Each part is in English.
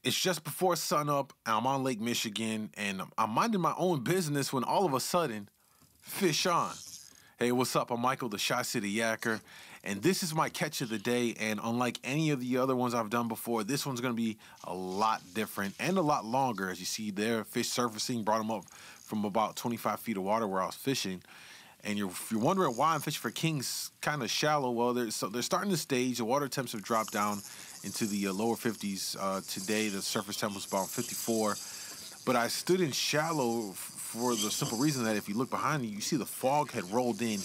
It's just before sunup. I'm on Lake Michigan, and I'm minding my own business when all of a sudden, fish on. Hey, what's up? I'm Michael, the Shy City Yacker, and this is my catch of the day. And unlike any of the other ones I've done before, this one's going to be a lot different and a lot longer. As you see there, fish surfacing, brought them up from about 25 feet of water where I was fishing. And if you're wondering why I'm fishing for kings kind of shallow, well, they're starting to stage. The water temps have dropped down into the lower 50s. Today, the surface temp was about 54. But I stood in shallow for the simple reason that if you look behind you see the fog had rolled in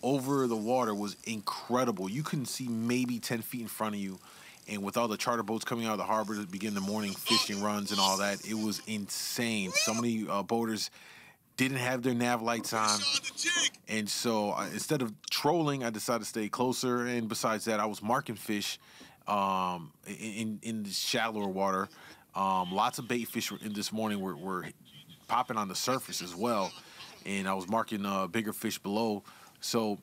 over the water was incredible. You couldn't see maybe 10 feet in front of you. And with all the charter boats coming out of the harbor to begin the morning fishing runs and all that, it was insane. So many boaters didn't have their nav lights on, and so instead of trolling, I decided to stay closer. And besides that, I was marking fish in the shallower water. Lots of bait fish in this morning were popping on the surface as well, and I was marking bigger fish below. So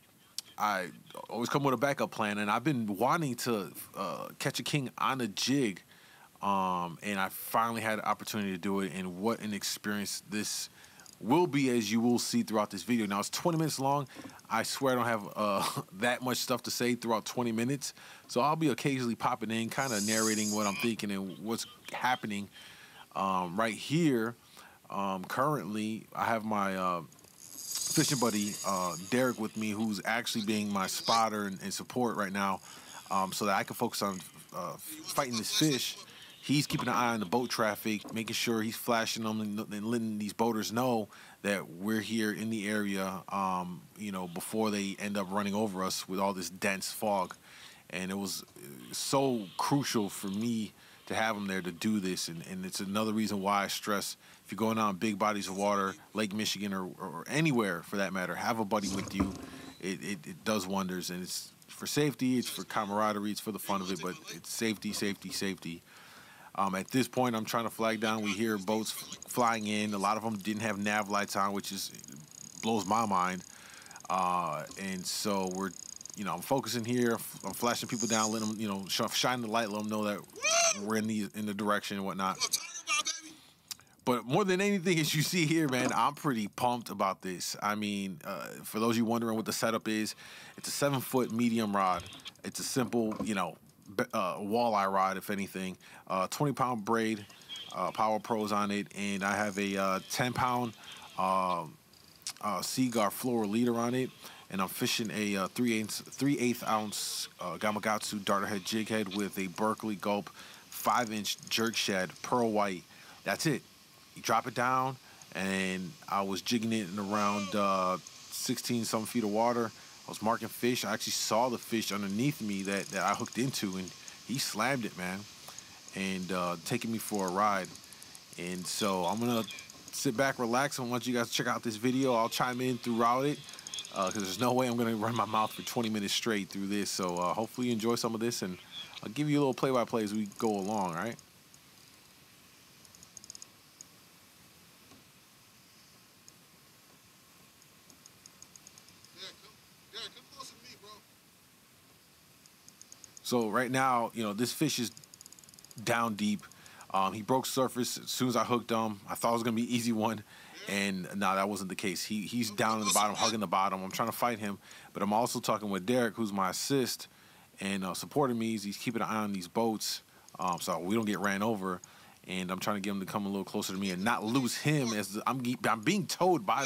I always come with a backup plan, and I've been wanting to catch a king on a jig, and I finally had an opportunity to do it. And what an experience this will be, as you will see throughout this video. Now, it's 20 minutes long. I swear I don't have that much stuff to say throughout 20 minutes. So I'll be occasionally popping in, kind of narrating what I'm thinking and what's happening right here. Currently, I have my fishing buddy, Derek, with me, who's actually being my spotter and support right now, so that I can focus on fighting this fish. He's keeping an eye on the boat traffic, making sure he's flashing them and letting these boaters know that we're here in the area, before they end up running over us with all this dense fog. And it was so crucial for me to have him there to do this. And it's another reason why I stress, if you're going on big bodies of water, Lake Michigan or anywhere for that matter, have a buddy with you. It does wonders. And it's for safety, it's for camaraderie, it's for the fun of it, but it's safety, safety, safety. At this point, I'm trying to flag down. We hear boats flying in. A lot of them didn't have nav lights on, which blows my mind. And so I'm focusing here. I'm flashing people down, letting them, shine the light, let them know that we're in the direction and whatnot. But more than anything, as you see here, man, I'm pretty pumped about this. I mean, for those of you wondering what the setup is, it's a 7-foot medium rod. It's a simple, walleye rod, if anything. 20-pound braid, Power Pros on it, and I have a 10-pound Seaguar floor leader on it, and I'm fishing a 3/8 ounce Gamakatsu darterhead jig head with a Berkeley Gulp 5-inch jerk shad, pearl white. That's it. You drop it down, and I was jigging it in around 16 some feet of water. I was marking fish. I actually saw the fish underneath me that I hooked into, and he slammed it, man, and taking me for a ride. And so I'm gonna sit back, relax, and want you guys to check out this video. I'll chime in throughout it, because there's no way I'm gonna run my mouth for 20 minutes straight through this. So hopefully you enjoy some of this, and I'll give you a little play-by-play as we go along, all right? So right now, this fish is down deep. He broke surface as soon as I hooked him. I thought it was going to be an easy one, and no, that wasn't the case. He's down in the bottom, hugging the bottom. I'm trying to fight him, but I'm also talking with Derek, who's my assist, and supporting me. He's keeping an eye on these boats, so we don't get ran over. And I'm trying to get him to come a little closer to me and not lose him as I'm being towed by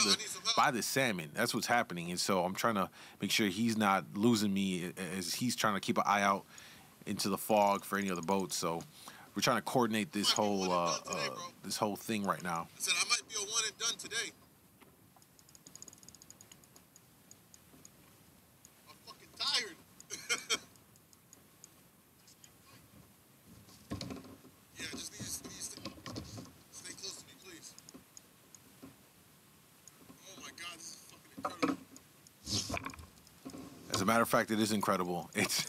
the salmon. That's what's happening. And so I'm trying to make sure he's not losing me as he's trying to keep an eye out into the fog for any other boats. So we're trying to coordinate this whole thing right now. I said I might be a one and done today. I'm fucking tired. Yeah, just need to stay close to me, please. Oh my God, this is fucking incredible. As a matter of fact, it is incredible. It's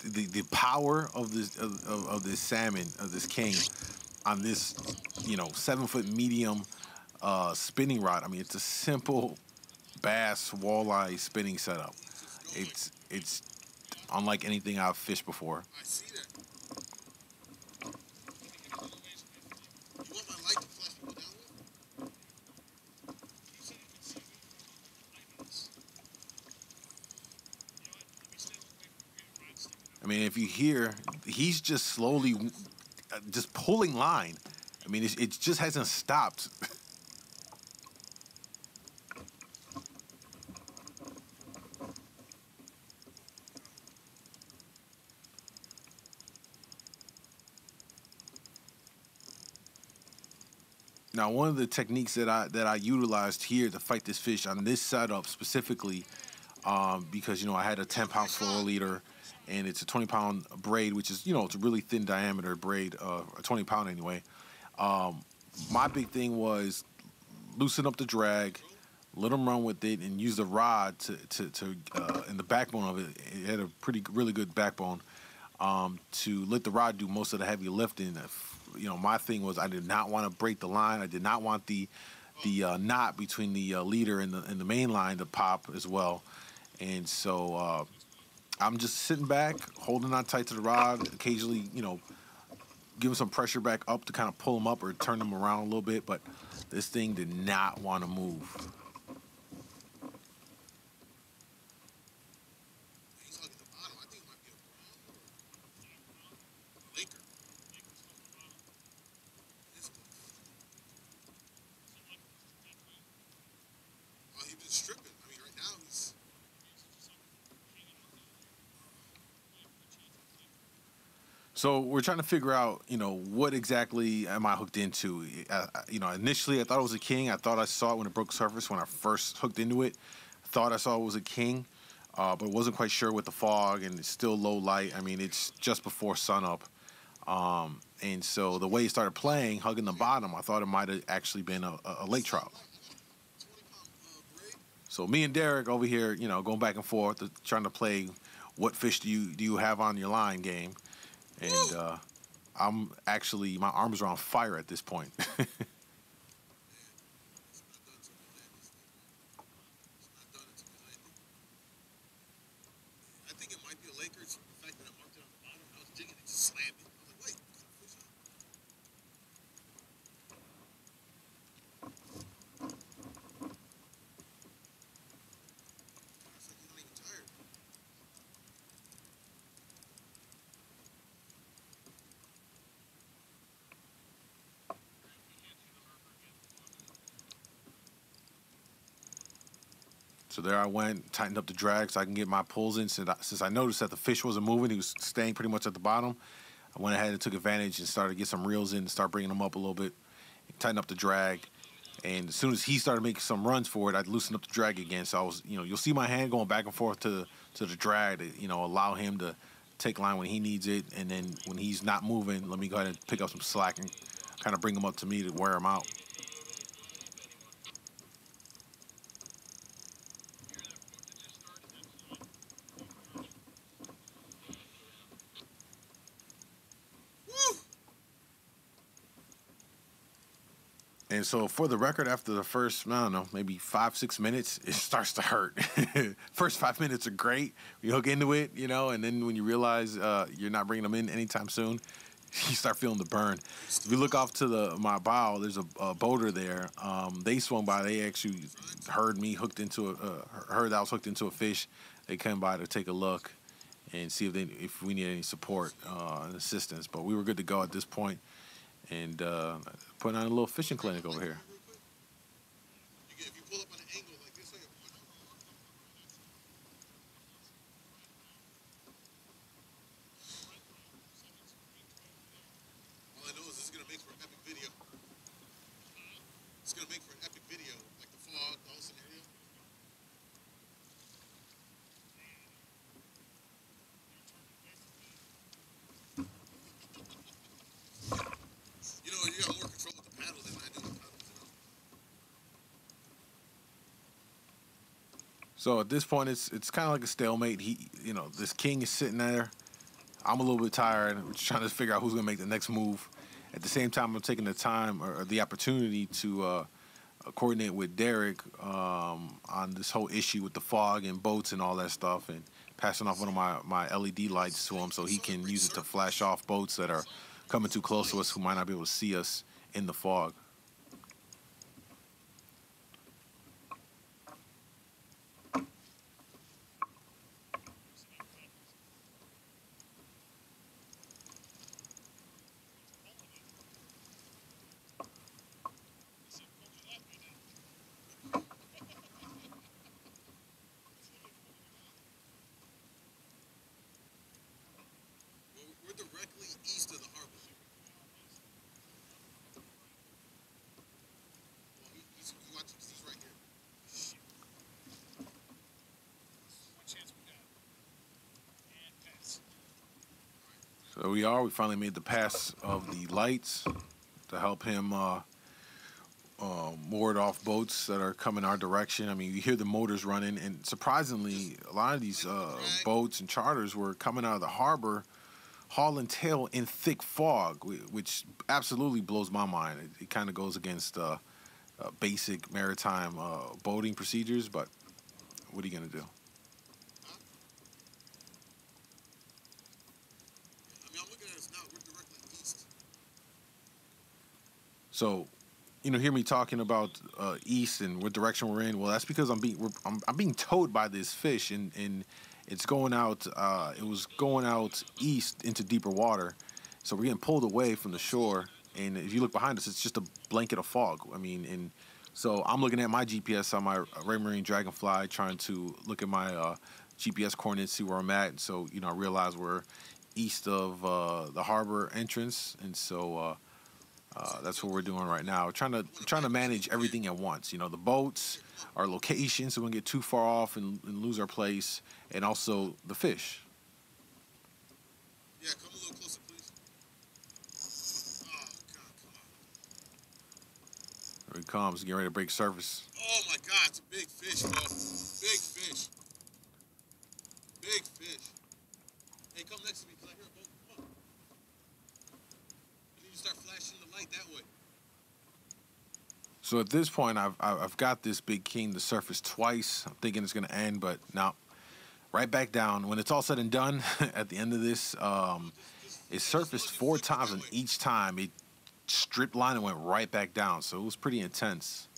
the power of this salmon, of this king, on this 7-foot medium spinning rod. I mean, it's a simple bass walleye spinning setup. It's unlike anything I've fished before. I see that. I mean, if you hear, he's just slowly just pulling line. I mean, it just hasn't stopped. Now, one of the techniques that I utilized here to fight this fish on this setup specifically, because I had a 10-pound fluoroliter, and it's a 20-pound braid, which is it's a really thin diameter braid, a 20-pound anyway. Um, my big thing was loosen up the drag, let them run with it, and use the rod to and the backbone of it. It had a really good backbone, to let the rod do most of the heavy lifting. My thing was I did not want to break the line. I did not want the knot between the leader and the main line to pop as well. And so I'm just sitting back, holding on tight to the rod, occasionally, giving some pressure back up to kind of pull them up or turn them around a little bit. But this thing did not want to move. He's hugging the bottom. I think it might be a brown or a Laker. This one. Oh, he's been stripping. I mean, right now he's. So we're trying to figure out, what exactly am I hooked into? Initially I thought it was a king. I thought I saw it when it broke surface when I first hooked into it. I thought I saw it was a king, but wasn't quite sure with the fog and it's still low light. I mean, it's just before sunup. And so the way it started playing, hugging the bottom, I thought it might have actually been a lake trout. 20-pound braid. So me and Derek over here, going back and forth, trying to play what fish do you have on your line game. And I'm actually, my arms are on fire at this point. It's not done until we land this thing, man. It's not done until we land it. I think it might be a Laker. It's the fact that I marked it on the bottom. I was jigging it, just slammed it. I was like, wait, what kind of fish is that? It's like he's not even tired. So there I went, tightened up the drag so I can get my pulls in. Since I noticed that the fish wasn't moving, he was staying pretty much at the bottom. I went ahead and took advantage and started to get some reels in and start bringing them up a little bit, tighten up the drag. And as soon as he started making some runs for it, I'd loosen up the drag again. So I was, you'll see my hand going back and forth to the drag to, allow him to take line when he needs it. And then when he's not moving, let me go ahead and pick up some slack and kind of bring him up to me to wear him out. Woo! And so for the record, after the first, I don't know, maybe 5-6 minutes, it starts to hurt. First 5 minutes are great. You hook into it, and then when you realize you're not bringing them in anytime soon, you start feeling the burn. If you look off to my bow, there's a boater there. They swung by. They actually heard me heard that I was hooked into a fish. They came by to take a look and see if we need any support and assistance. But we were good to go at this point. And putting on a little fishing clinic over here. If you pull up on an angle like this, all I know is this is gonna make for an epic video. It's gonna make for an epic video, like the fog, the whole scenario. You got more control with the paddle than I do with paddles. So at this point, it's kind of like a stalemate. This king is sitting there. I'm a little bit tired. I'm just trying to figure out who's going to make the next move. At the same time, I'm taking the time or the opportunity to coordinate with Derek on this whole issue with the fog and boats and all that stuff, and passing off one of my LED lights to him so he can use it to flash off boats that are coming too close to us who might not be able to see us in the fog. we are. We finally made the pass of the lights to help him ward off boats that are coming our direction. I mean, you hear the motors running, and surprisingly, a lot of these boats and charters were coming out of the harbor, hauling tail in thick fog, which absolutely blows my mind. It kind of goes against basic maritime boating procedures, but what are you going to do? I mean, I'm looking at us now. We're directly east. So, hear me talking about east and what direction we're in. Well, that's because I'm being towed by this fish, and it's going out. It was going out east into deeper water, so we're getting pulled away from the shore. And if you look behind us, it's just a blanket of fog. I mean, and so I'm looking at my GPS on my Raymarine Dragonfly, trying to look at my GPS coordinates, see where I'm at. And so, I realize we're east of the harbor entrance, and so that's what we're doing right now. Trying to manage everything at once. The boats, our location, so we don't get too far off and lose our place, and also the fish. Yeah, come a little closer, please. Oh, God, come on. Here he comes, getting ready to break surface. Oh, my God, it's a big fish, bro. Big fish. Big fish. Hey, come next to me, because I hear a boat. Come on. And then you start flashing the light that way. So at this point, I've got this big king to surface twice. I'm thinking it's going to end, but no. Right back down. When it's all said and done, at the end of this, it surfaced 4 times, and each time it stripped line and went right back down. So it was pretty intense.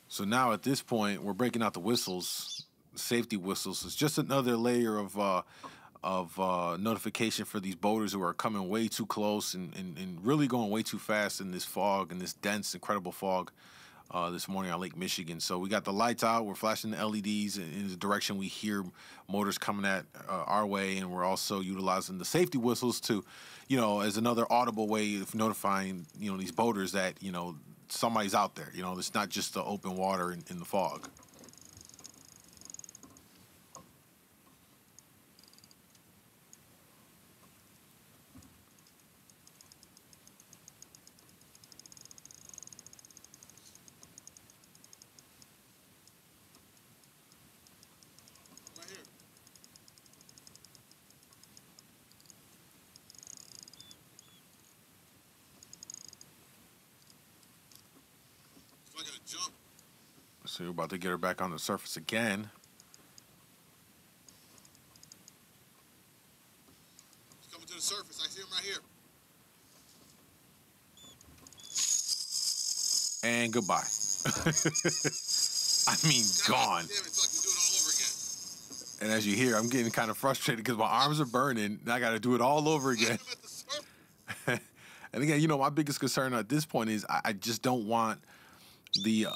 So now at this point, we're breaking out the whistles, safety whistles. It's just another layer of notification for these boaters who are coming way too close and really going way too fast in this fog, in this dense, incredible fog this morning on Lake Michigan. So we got the lights out. We're flashing the LEDs in the direction we hear motors coming at our way, and we're also utilizing the safety whistles to, as another audible way of notifying, these boaters that, somebody's out there. It's not just the open water in the fog. Right here. So I gotta jump. So we're about to get her back on the surface again. He's coming to the surface. I see him right here. And goodbye. I mean, gone. Damn it, so I can do it all over again. And as you hear, I'm getting kind of frustrated because my arms are burning, and I got to do it all over again. I'm at the surface. And again, my biggest concern at this point is I just don't want the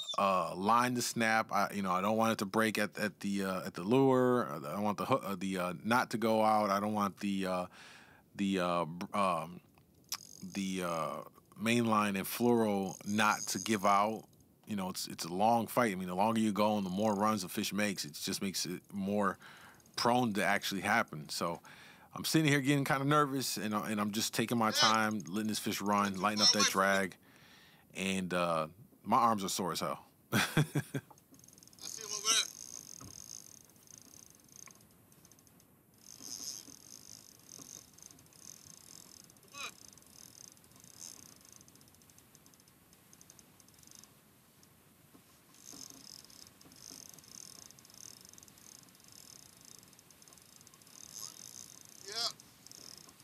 line to snap. I don't want it to break at the lure. I don't want the hook, the knot to go out. I don't want the main line and fluoro knot to give out. It's a long fight. I mean, the longer you go and the more runs the fish makes, it just makes it more prone to actually happen. So I'm sitting here getting kind of nervous, and I'm just taking my time, letting this fish run, lighting up that drag, and my arms are sore as hell. I see him over there. Come on. Yeah,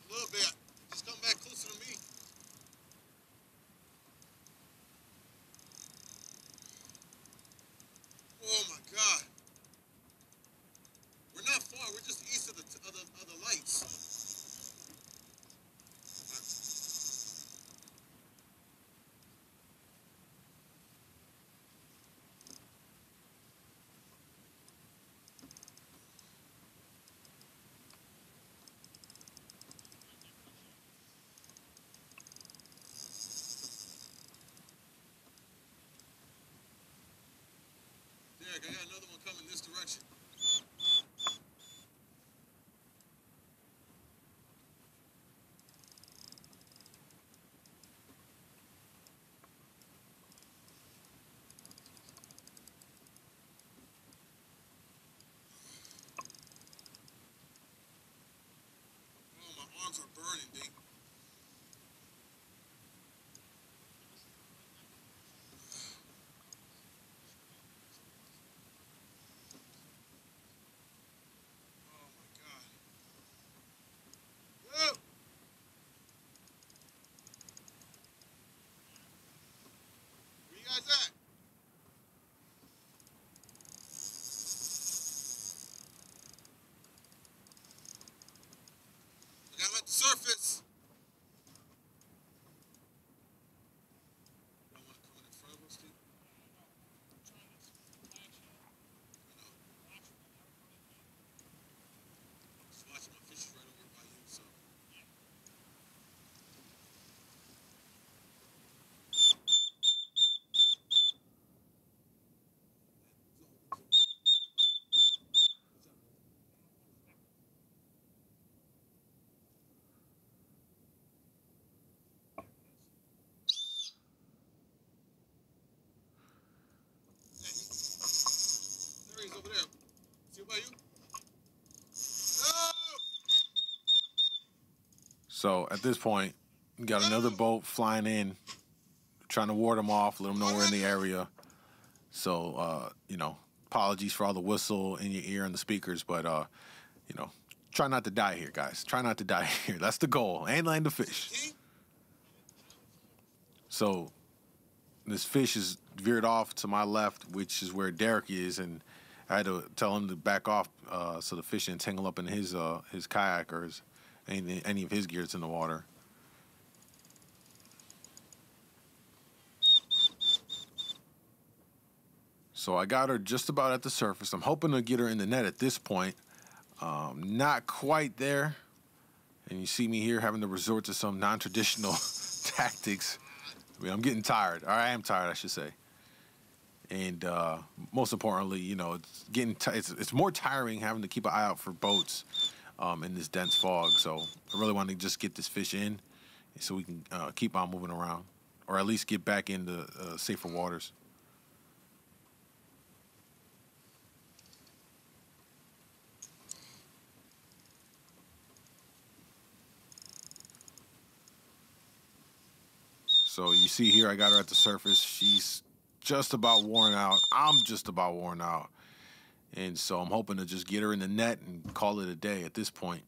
a little bit. Just come back closer to me. Derek, I got another one coming this direction. Oh, my arms are burning, D. Oh my God. Whoa! Where you guys at? I got him at the surface. Y'all want to come in front of us, Steve? Just watching my fish is right over by you, so. There he is over there. See about you? No! So at this point, we got another boat flying in, trying to ward them off, let them know we're in the area. So, you know, apologies for all the whistle in your ear and the speakers, but, you know, try not to die here, guys. Try not to die here. That's the goal. And land the fish. So this fish is veered off to my left, which is where Derek is, and I had to tell him to back off so the fish didn't tangle up in his kayak or any of his gears in the water. So I got her just about at the surface. I'm hoping to get her in the net at this point. Not quite there. And you see me here having to resort to some non-traditional tactics. I mean, I'm getting tired. Or I am tired, I should say. And most importantly, you know, it's more tiring having to keep an eye out for boats in this dense fog. So I really want to just get this fish in so we can keep on moving around, or at least get back into safer waters. So you see here, I got her at the surface. She's just about worn out. I'm just about worn out. And so I'm hoping to just get her in the net and call it a day at this point.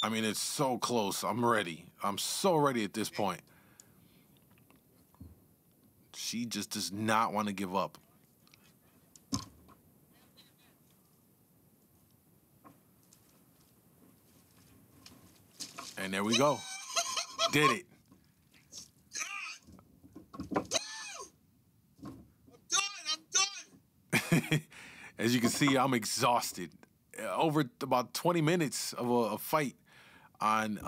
I mean, it's so close. I'm ready. I'm so ready at this point. She just does not want to give up. And there we go. Did it. I'm done. As you can see, I'm exhausted. Over about 20 minutes of a fight on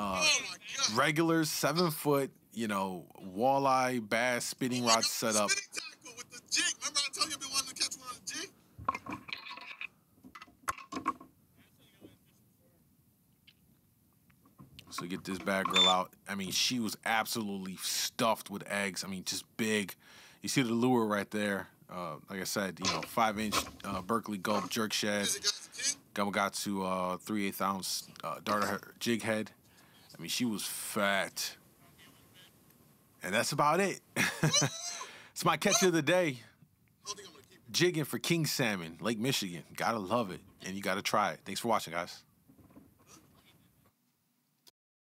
regular 7-foot, you know, walleye, bass, spinning rod setup. Spinning tackle with the jig. Remember I told you I've been wanting to catch one on a jig? So get this bad girl out. I mean, she was absolutely stuffed with eggs. I mean, just big. You see the lure right there. Like I said, you know, 5-inch Berkeley Gulp jerk shad. Gamakatsu 3/8 ounce darter jig head. I mean, she was fat. And that's about it. It's my catch of the day. Jigging for king salmon, Lake Michigan. Gotta love it. And you gotta try it. Thanks for watching, guys.